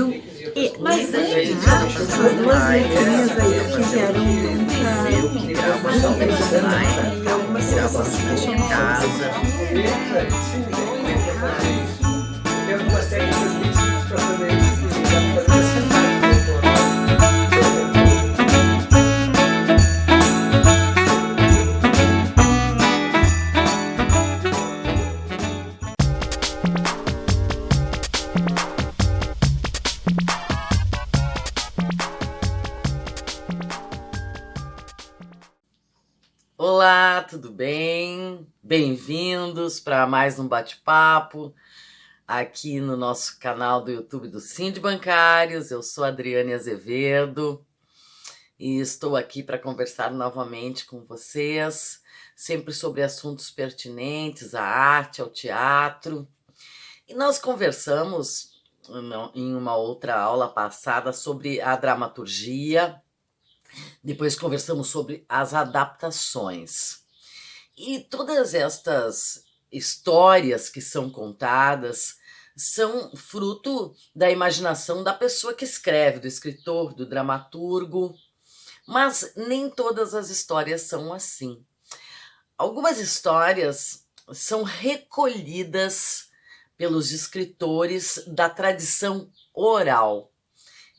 Do E. Mas é acho, são duas letrinhas aí que vieram e algumas pessoas acham casa. Tem algumas técnicas bem simples para fazer isso. Dá para fazer Olá, tudo bem? Bem-vindos para mais um bate-papo aqui no nosso canal do YouTube do Sind Bancários. Eu sou Adriane Azevedo e estou aqui para conversar novamente com vocês, sempre sobre assuntos pertinentes à arte, ao teatro. E nós conversamos em uma outra aula passada sobre a dramaturgia. Depois conversamos sobre as adaptações. E todas estas histórias que são contadas são fruto da imaginação da pessoa que escreve, do escritor, do dramaturgo. Mas nem todas as histórias são assim. Algumas histórias são recolhidas pelos escritores da tradição oral.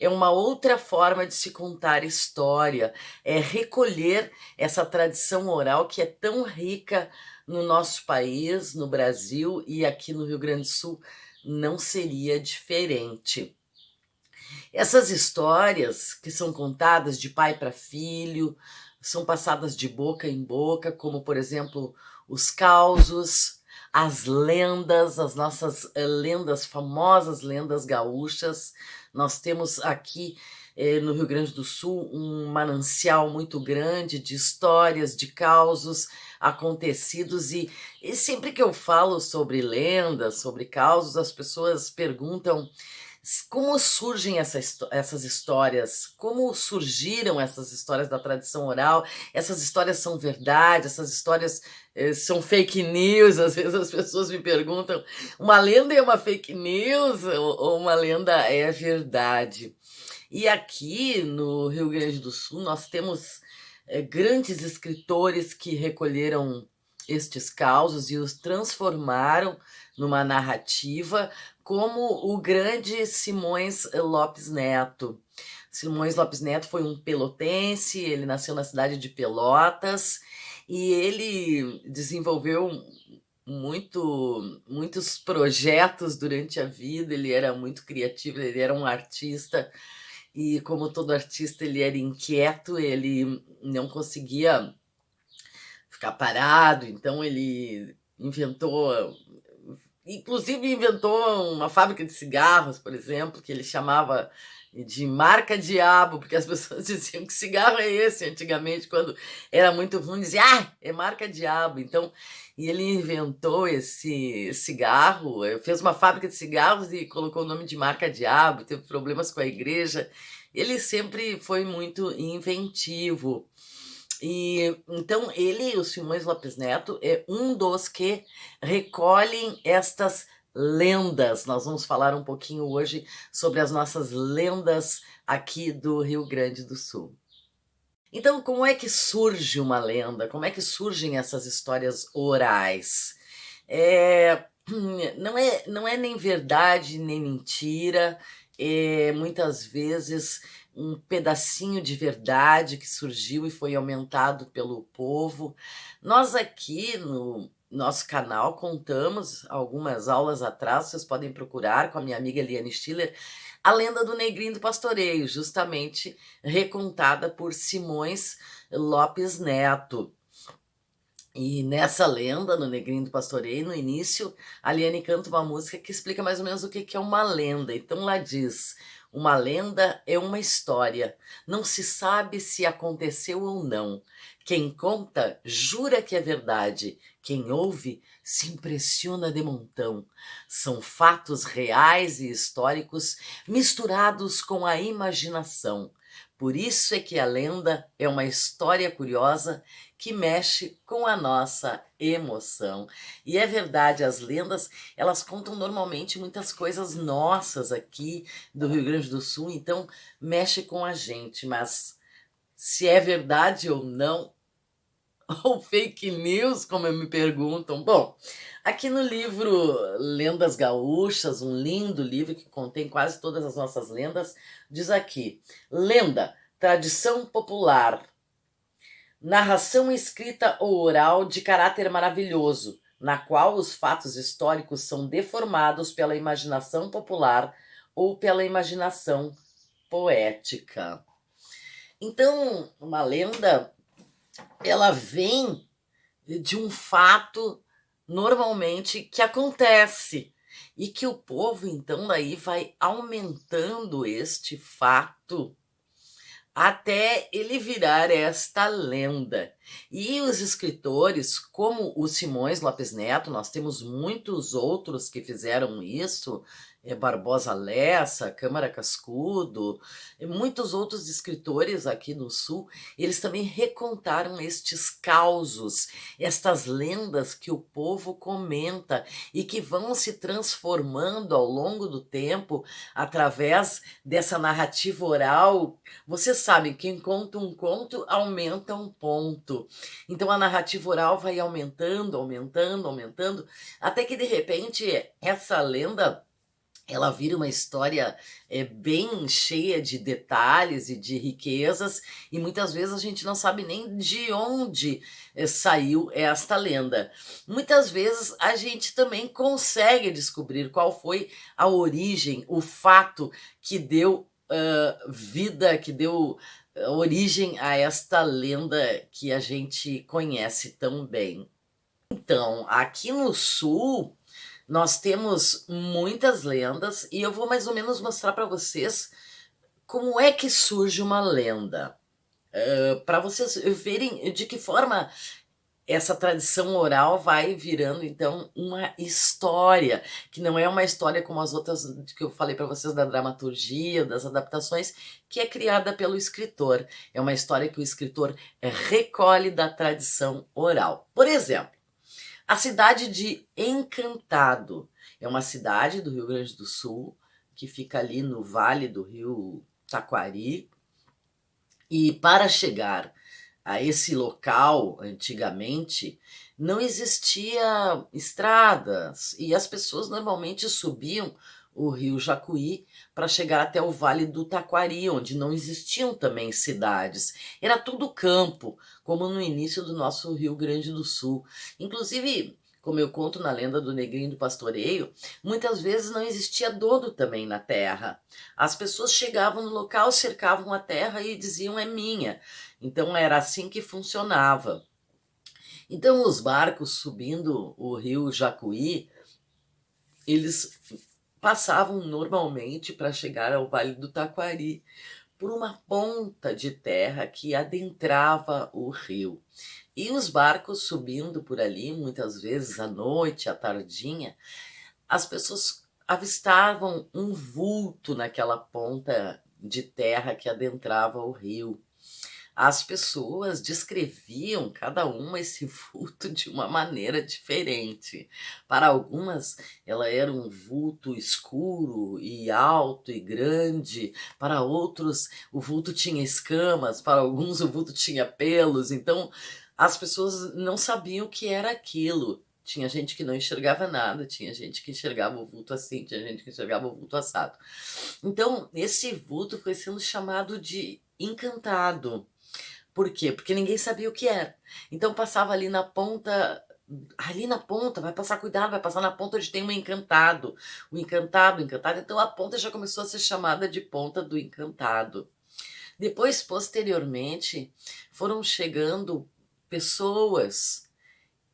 É uma outra forma de se contar história, é recolher essa tradição oral que é tão rica no nosso país, no Brasil, e aqui no Rio Grande do Sul não seria diferente. Essas histórias que são contadas de pai para filho, são passadas de boca em boca, como, por exemplo, os causos, as lendas, as nossas lendas, famosas lendas gaúchas. Nós temos aqui no Rio Grande do Sul um manancial muito grande de histórias, de causos acontecidos, e sempre que eu falo sobre lendas, sobre causos, as pessoas perguntam como surgem essas histórias, como surgiram essas histórias da tradição oral. Essas histórias são verdade, essas histórias são fake news. Às vezes as pessoas me perguntam, uma lenda é uma fake news ou uma lenda é verdade? E aqui no Rio Grande do Sul nós temos grandes escritores que recolheram estes causos e os transformaram numa narrativa, como o grande Simões Lopes Neto. Simões Lopes Neto foi um pelotense, ele nasceu na cidade de Pelotas e ele desenvolveu muitos projetos durante a vida. Ele era muito criativo, ele era um artista e, como todo artista, ele era inquieto, ele não conseguia ficar parado, então ele inclusive inventou uma fábrica de cigarros, por exemplo, que ele chamava de marca diabo, porque as pessoas diziam que cigarro é esse antigamente, quando era muito ruim, dizia, é marca diabo. Então, e ele inventou esse cigarro, fez uma fábrica de cigarros e colocou o nome de marca diabo, teve problemas com a igreja. Ele sempre foi muito inventivo. E então o Simões Lopes Neto, é um dos que recolhem estas lendas. Nós vamos falar um pouquinho hoje sobre as nossas lendas aqui do Rio Grande do Sul. Então, como é que surge uma lenda? Como é que surgem essas histórias orais? Não é nem verdade nem mentira, muitas vezes um pedacinho de verdade que surgiu e foi aumentado pelo povo. Nós aqui no nosso canal contamos algumas aulas atrás, vocês podem procurar, com a minha amiga Liane Stiller, a lenda do Negrinho do Pastoreio, justamente recontada por Simões Lopes Neto. E nessa lenda, no Negrinho do Pastoreio, no início, a Liane canta uma música que explica mais ou menos o que é uma lenda. Então lá diz: uma lenda é uma história, não se sabe se aconteceu ou não. Quem conta jura que é verdade, quem ouve se impressiona de montão. São fatos reais e históricos misturados com a imaginação. Por isso é que a lenda é uma história curiosa que mexe com a nossa emoção. E é verdade, as lendas, elas contam normalmente muitas coisas nossas aqui do Rio Grande do Sul, então mexe com a gente, mas se é verdade ou não, ou fake news, como me perguntam. Bom, aqui no livro Lendas Gaúchas, um lindo livro que contém quase todas as nossas lendas, diz aqui: lenda, tradição popular, narração escrita ou oral de caráter maravilhoso, na qual os fatos históricos são deformados pela imaginação popular ou pela imaginação poética. Então, uma lenda, ela vem de um fato normalmente que acontece e que o povo então daí vai aumentando este fato até ele virar esta lenda. E os escritores, como o Simões Lopes Neto, nós temos muitos outros que fizeram isso, Barbosa Lessa, Câmara Cascudo, e muitos outros escritores aqui no Sul, eles também recontaram estes causos, estas lendas que o povo comenta e que vão se transformando ao longo do tempo através dessa narrativa oral. Vocês sabem, quem conta um conto aumenta um ponto. Então a narrativa oral vai aumentando, aumentando, aumentando, até que de repente essa lenda ela vira uma história bem cheia de detalhes e de riquezas, e muitas vezes a gente não sabe nem de onde saiu esta lenda. Muitas vezes a gente também consegue descobrir qual foi a origem, o fato que deu vida, que deu origem a esta lenda que a gente conhece tão bem. Então, aqui no Sul, nós temos muitas lendas e eu vou mais ou menos mostrar para vocês como é que surge uma lenda. Para vocês verem de que forma essa tradição oral vai virando, então, uma história, que não é uma história como as outras que eu falei para vocês da dramaturgia, das adaptações, que é criada pelo escritor. É uma história que o escritor recolhe da tradição oral. Por exemplo, a cidade de Encantado é uma cidade do Rio Grande do Sul, que fica ali no vale do rio Taquari, e para chegar a esse local, antigamente, não existia estradas e as pessoas normalmente subiam o rio Jacuí para chegar até o Vale do Taquari, onde não existiam também cidades. Era tudo campo, como no início do nosso Rio Grande do Sul. Inclusive, como eu conto na lenda do Negrinho do Pastoreio, muitas vezes não existia dono também na terra. As pessoas chegavam no local, cercavam a terra e diziam: é minha. Então era assim que funcionava. Então os barcos subindo o rio Jacuí, eles passavam normalmente para chegar ao Vale do Taquari por uma ponta de terra que adentrava o rio. E os barcos subindo por ali, muitas vezes à noite, à tardinha, as pessoas avistavam um vulto naquela ponta de terra que adentrava o rio. As pessoas descreviam cada uma esse vulto de uma maneira diferente. Para algumas, ela era um vulto escuro e alto e grande. Para outros, o vulto tinha escamas. Para alguns, o vulto tinha pelos. Então, as pessoas não sabiam o que era aquilo. Tinha gente que não enxergava nada, tinha gente que enxergava o vulto assim, tinha gente que enxergava o vulto assado. Então, esse vulto foi sendo chamado de Encantado. Por quê? Porque ninguém sabia o que era. Então passava ali na ponta, vai passar cuidado, vai passar na ponta onde tem um encantado. O encantado, encantado. Então a ponta já começou a ser chamada de ponta do encantado. Depois, posteriormente, foram chegando pessoas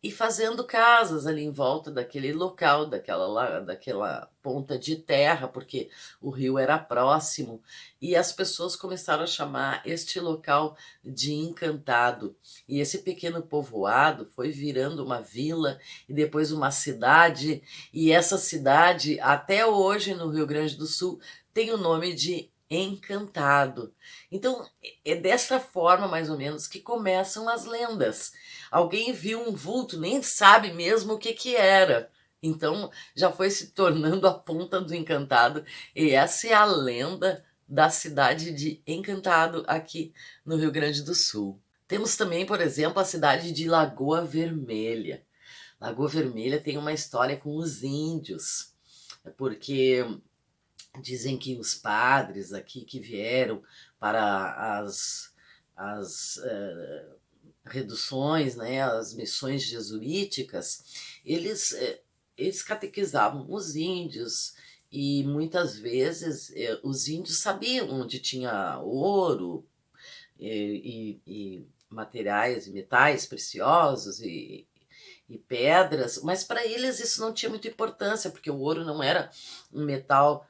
e fazendo casas ali em volta daquele local, daquela ponta de terra, porque o rio era próximo, e as pessoas começaram a chamar este local de Encantado. E esse pequeno povoado foi virando uma vila e depois uma cidade, e essa cidade, até hoje no Rio Grande do Sul, tem o nome de Encantado. Então, é dessa forma, mais ou menos, que começam as lendas. Alguém viu um vulto, nem sabe mesmo o que que era. Então, já foi se tornando a ponta do encantado. E essa é a lenda da cidade de Encantado, aqui no Rio Grande do Sul. Temos também, por exemplo, a cidade de Lagoa Vermelha. Lagoa Vermelha tem uma história com os índios, porque dizem que os padres aqui que vieram para as reduções, né, as missões jesuíticas, eles catequizavam os índios e muitas vezes os índios sabiam onde tinha ouro e materiais e metais preciosos e pedras, mas para eles isso não tinha muita importância, porque o ouro não era um metal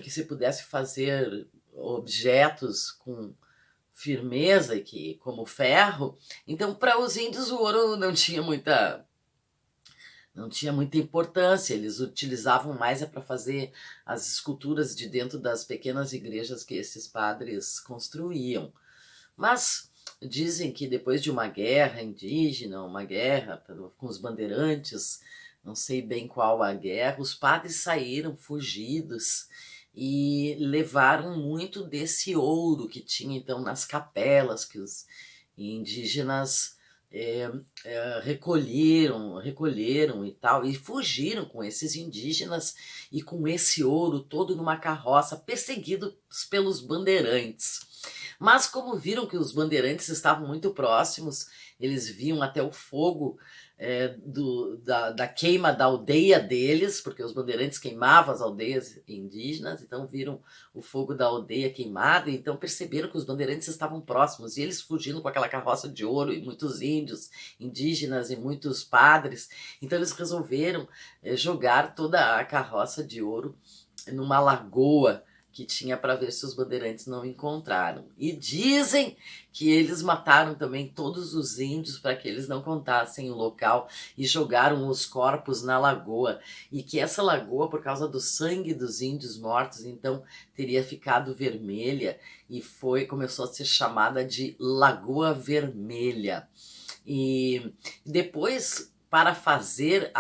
que se pudesse fazer objetos com firmeza, e que como ferro. Então, para os índios, o ouro não tinha muita importância. Eles utilizavam mais para fazer as esculturas de dentro das pequenas igrejas que esses padres construíam. Mas dizem que depois de uma guerra indígena, uma guerra com os bandeirantes, não sei bem qual a guerra, os padres saíram fugidos e levaram muito desse ouro que tinha então nas capelas que os indígenas recolheram e tal, e fugiram com esses indígenas e com esse ouro todo numa carroça, perseguidos pelos bandeirantes. Mas como viram que os bandeirantes estavam muito próximos, eles viam até o fogo da queima da aldeia deles, porque os bandeirantes queimavam as aldeias indígenas, então viram o fogo da aldeia queimada, e então perceberam que os bandeirantes estavam próximos, e eles fugindo com aquela carroça de ouro, e muitos índios, indígenas e muitos padres, então eles resolveram jogar toda a carroça de ouro numa lagoa que tinha para ver se os bandeirantes não encontraram. E dizem que eles mataram também todos os índios para que eles não contassem o local e jogaram os corpos na lagoa. E que essa lagoa, por causa do sangue dos índios mortos, então teria ficado vermelha e começou a ser chamada de Lagoa Vermelha. E depois, para fazer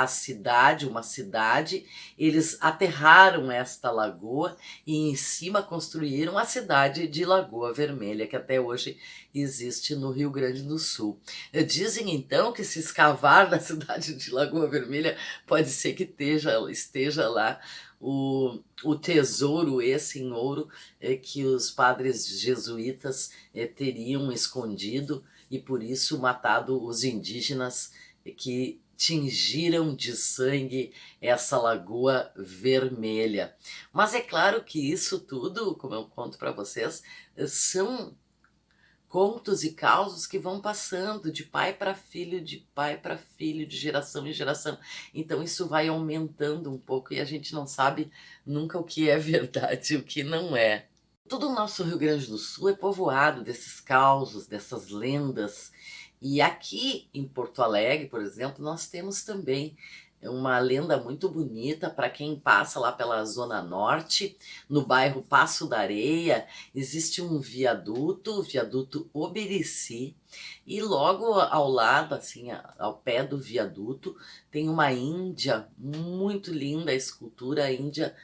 uma cidade, eles aterraram esta lagoa e em cima construíram a cidade de Lagoa Vermelha, que até hoje existe no Rio Grande do Sul. Dizem então que se escavar na cidade de Lagoa Vermelha, pode ser que esteja lá o tesouro esse em ouro que os padres jesuítas teriam escondido e por isso matado os indígenas que tingiram de sangue essa Lagoa Vermelha. Mas é claro que isso tudo, como eu conto para vocês, são contos e causos que vão passando de pai para filho, de geração em geração. Então isso vai aumentando um pouco e a gente não sabe nunca o que é verdade e o que não é. Todo o nosso Rio Grande do Sul é povoado desses causos, dessas lendas. E aqui em Porto Alegre, por exemplo, nós temos também uma lenda muito bonita para quem passa lá pela Zona Norte, no bairro Passo da Areia, existe um viaduto, o viaduto Obirici, e logo ao lado, assim, ao pé do viaduto, tem uma índia muito linda, a escultura índia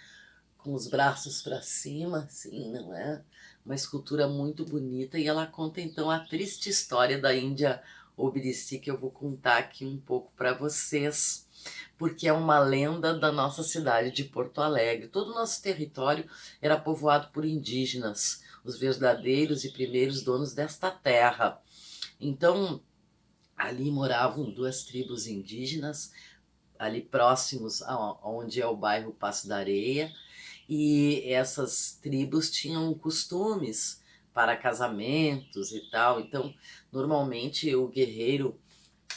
com os braços para cima, assim, não é? Uma escultura muito bonita e ela conta então a triste história da Índia Obirici, que eu vou contar aqui um pouco para vocês, porque é uma lenda da nossa cidade de Porto Alegre. Todo o nosso território era povoado por indígenas, os verdadeiros e primeiros donos desta terra. Então, ali moravam duas tribos indígenas, ali próximos onde é o bairro Passo da Areia, e essas tribos tinham costumes para casamentos e tal. Então, normalmente o guerreiro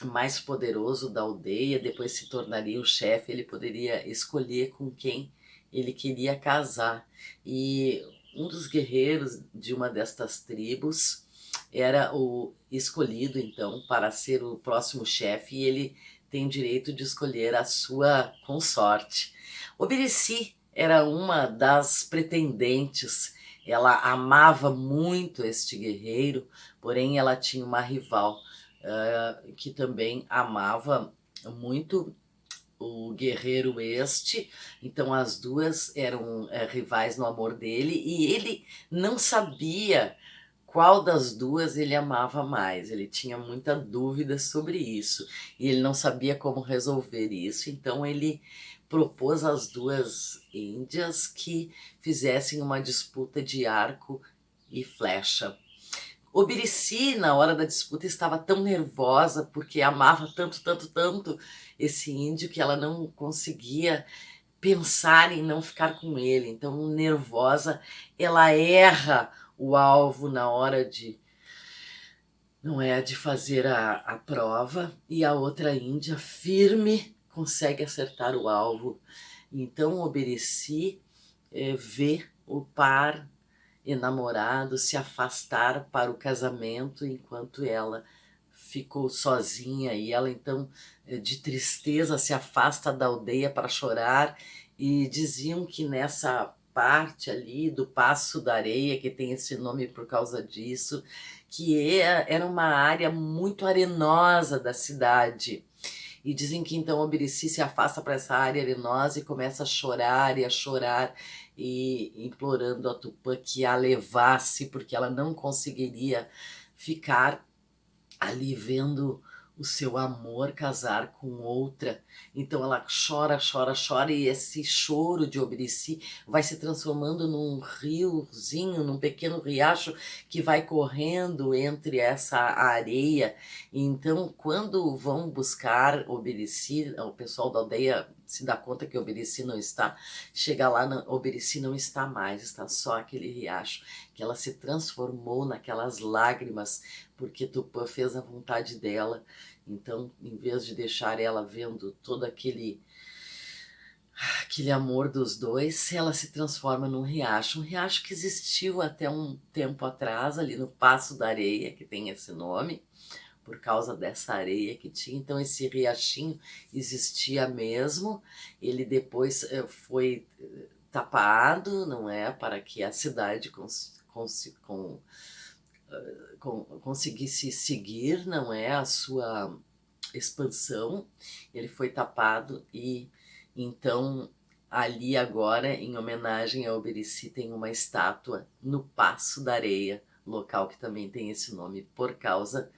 mais poderoso da aldeia, depois se tornaria o chefe, ele poderia escolher com quem ele queria casar. E um dos guerreiros de uma destas tribos era o escolhido, então, para ser o próximo chefe, e ele tem direito de escolher a sua consorte. Obirici era uma das pretendentes. Ela amava muito este guerreiro, porém ela tinha uma rival que também amava muito o guerreiro este. Então as duas eram rivais no amor dele, e ele não sabia qual das duas ele amava mais. Ele tinha muita dúvida sobre isso e ele não sabia como resolver isso. Então ele propôs às duas índias que fizessem uma disputa de arco e flecha. Obirici, na hora da disputa, estava tão nervosa porque amava tanto, tanto, tanto esse índio que ela não conseguia pensar em não ficar com ele. Então, nervosa, ela erra o alvo na hora de, não é, de fazer a prova, e a outra índia, firme, consegue acertar o alvo. Então, Obirici vê o par enamorado se afastar para o casamento, enquanto ela ficou sozinha, e ela então de tristeza se afasta da aldeia para chorar. E diziam que nessa parte ali do Passo da Areia, que tem esse nome por causa disso, que era uma área muito arenosa da cidade. E dizem que então Obirici se afasta para essa área arenosa e começa a chorar e a chorar, e implorando a Tupã que a levasse, porque ela não conseguiria ficar ali vendo o seu amor casar com outra. Então ela chora, chora, chora, e esse choro de Obirici vai se transformando num riozinho, num pequeno riacho que vai correndo entre essa areia. E então, quando vão buscar Obirici, o pessoal da aldeia se dá conta que Obirici não está, chega lá, Obirici não está mais, está só aquele riacho, que ela se transformou naquelas lágrimas, porque Tupã fez a vontade dela. Então, em vez de deixar ela vendo todo aquele amor dos dois, ela se transforma num riacho. Um riacho que existiu até um tempo atrás, ali no Passo da Areia, que tem esse nome, por causa dessa areia que tinha. Então esse riachinho existia mesmo. Ele depois foi tapado, não é, para que a cidade conseguisse seguir, não é, a sua expansão. Ele foi tapado, e então ali agora, em homenagem a Obirici, tem uma estátua no Passo da Areia, local que também tem esse nome por causa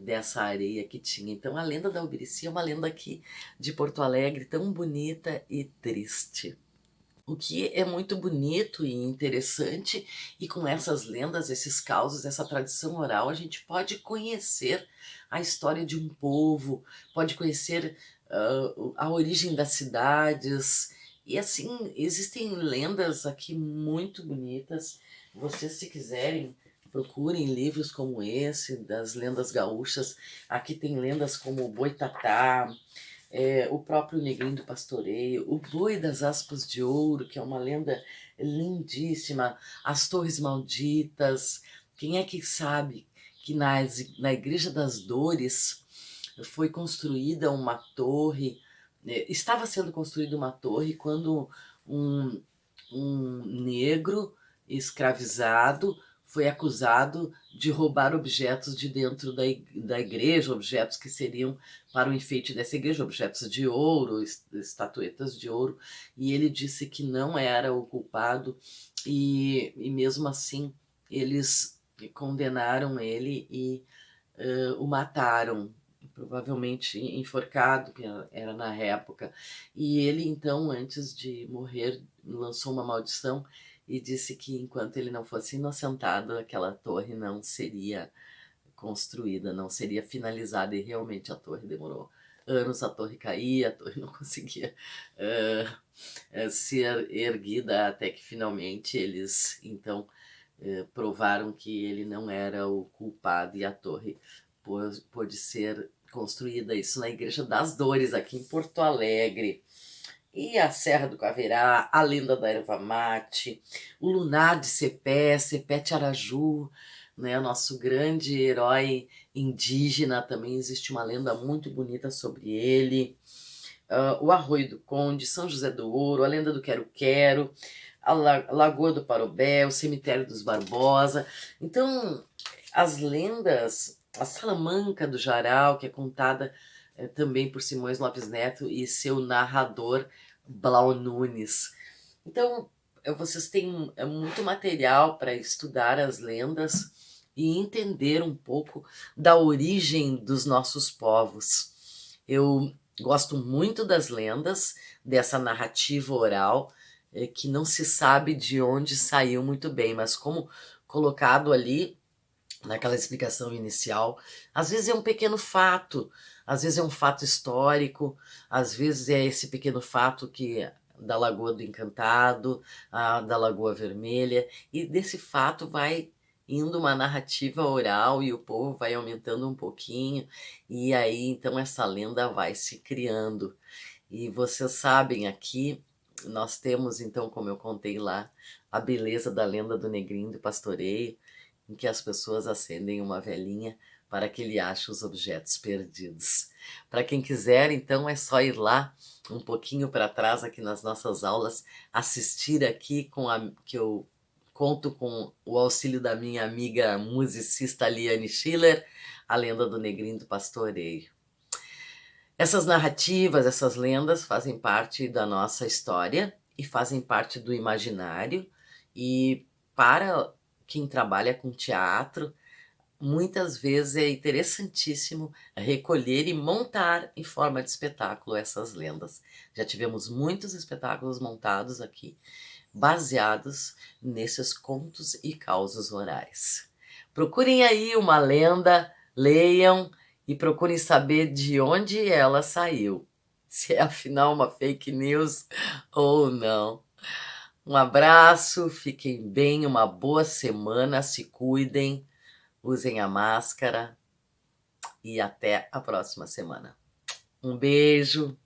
dessa areia que tinha. Então a lenda da Obirici é uma lenda aqui de Porto Alegre, tão bonita e triste. O que é muito bonito e interessante, e com essas lendas, esses causos, essa tradição oral, a gente pode conhecer a história de um povo, pode conhecer a origem das cidades. E assim, existem lendas aqui muito bonitas. Vocês, se quiserem, procurem livros como esse, das lendas gaúchas. Aqui tem lendas como o Boitatá, o próprio Negrinho do Pastoreio, o Boi das Aspas de Ouro, que é uma lenda lindíssima, as Torres Malditas. Quem é que sabe que na Igreja das Dores foi construída uma torre, estava sendo construída uma torre quando um negro escravizado foi acusado de roubar objetos de dentro da igreja, objetos que seriam para o enfeite dessa igreja, objetos de ouro, estatuetas de ouro, e ele disse que não era o culpado, e mesmo assim eles condenaram ele e o mataram, provavelmente enforcado, que era na época. E ele então, antes de morrer, lançou uma maldição e disse que enquanto ele não fosse inocentado, aquela torre não seria construída, não seria finalizada. E realmente a torre demorou anos, a torre caía, a torre não conseguia ser erguida, até que finalmente eles então provaram que ele não era o culpado, e a torre pôde ser construída, isso na Igreja das Dores, aqui em Porto Alegre. E a Serra do Caverá, a lenda da erva mate, o lunar de Cepé, Cepé Tiaraju, né, nosso grande herói indígena, também existe uma lenda muito bonita sobre ele. o Arroio do Conde, São José do Ouro, a Lenda do Quero-Quero, a Lagoa do Parobé, o Cemitério dos Barbosa. Então, as lendas, a Salamanca do Jarau, que é contada também por Simões Lopes Neto e seu narrador Blau Nunes. Então, vocês têm muito material para estudar as lendas e entender um pouco da origem dos nossos povos. Eu gosto muito das lendas, dessa narrativa oral, que não se sabe de onde saiu muito bem, mas como colocado ali naquela explicação inicial, às vezes é um pequeno fato, às vezes é um fato histórico, às vezes é esse pequeno fato que da Lagoa do Encantado, da Lagoa Vermelha, e desse fato vai indo uma narrativa oral e o povo vai aumentando um pouquinho, e aí então essa lenda vai se criando. E vocês sabem, aqui nós temos então, como eu contei lá, a beleza da lenda do Negrinho do Pastoreio, em que as pessoas acendem uma velinha para que ele ache os objetos perdidos. Para quem quiser, então, é só ir lá um pouquinho para trás aqui nas nossas aulas, assistir aqui que eu conto com o auxílio da minha amiga musicista Liane Schiller, a lenda do Negrinho do Pastoreio. Essas narrativas, essas lendas fazem parte da nossa história e fazem parte do imaginário, e para quem trabalha com teatro, muitas vezes é interessantíssimo recolher e montar em forma de espetáculo essas lendas. Já tivemos muitos espetáculos montados aqui, baseados nesses contos e causos orais. Procurem aí uma lenda, leiam e procurem saber de onde ela saiu, se é afinal uma fake news ou não. Um abraço, fiquem bem, uma boa semana, se cuidem, usem a máscara e até a próxima semana. Um beijo!